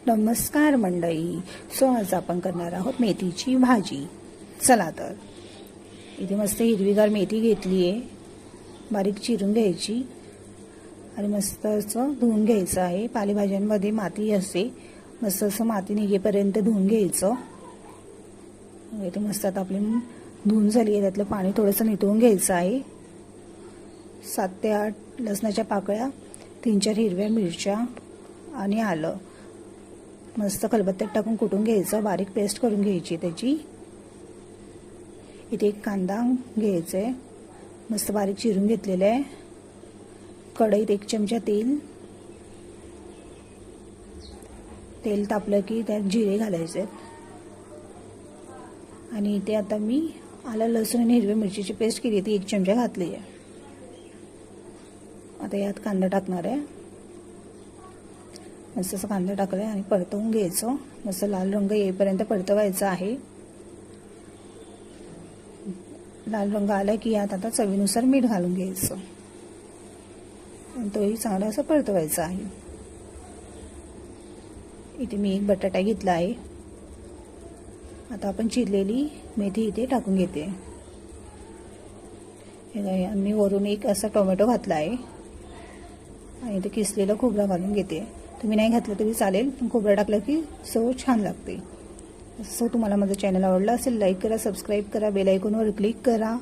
नमस्कार मंडळी. आज आपण करणार आहोत मेथीची भाजी. चला तर इथे मस्त हिरवीगार मेथी घेतली आहे, बारीक चिरून घ्यायची आणि मस्त असं धुवून घ्यायचं आहे. पालेभाज्यांमध्ये माती असते, मस्त असं माती निघेपर्यंत धुवून घ्यायचं. इथे मस्त आता आपली धुवून झाली आहे, त्यातलं पाणी थोडंसं निथळून घ्यायचं आहे. 7 ते 8 लसणाच्या पाकळ्या, 3-4 हिरव्या मिरच्या आणि आलं मस्त खलबत्त्यात टाकून कुटून घ्यायचं, बारीक पेस्ट करून घ्यायची त्याची. इथे एक कांदा घ्यायचा आहे, मस्त बारीक चिरून घेतलेला आहे. कढईत 1 चमचा तेल तापलं की त्यात जिरे घालायचे आणि इथे आता मी आलं लसूण आणि हिरव्या मिरचीची पेस्ट केली, ती 1 चमचा घातली आहे. आता यात कांदा टाकणार आहे. मस्त असं कांदा टाकलाय आणि परतवून घ्यायचं. मस्त लाल रंग येईपर्यंत परतवायचा आहे. लाल रंग आला की यात आता चवीनुसार मीठ घालून घ्यायचं आणि तोही चांगला असं परतवायचा आहे. इथे मी 1 बटाटा घेतला आहे. आता आपण चिरलेली मेथी इथे टाकून घेते. मी वरून 1 असा टोमॅटो घातला आहे आणि इथे किसलेलं खोबरं घालून घेते. तुम्ही नाही घातलं तरी चालेल, पण खोबरं टाकलं की चव छान लागते. तुम्हाला माझं चॅनल आवडलं असेल लाईक करा, सबस्क्राईब करा, बेल आयकॉनवर क्लिक करा.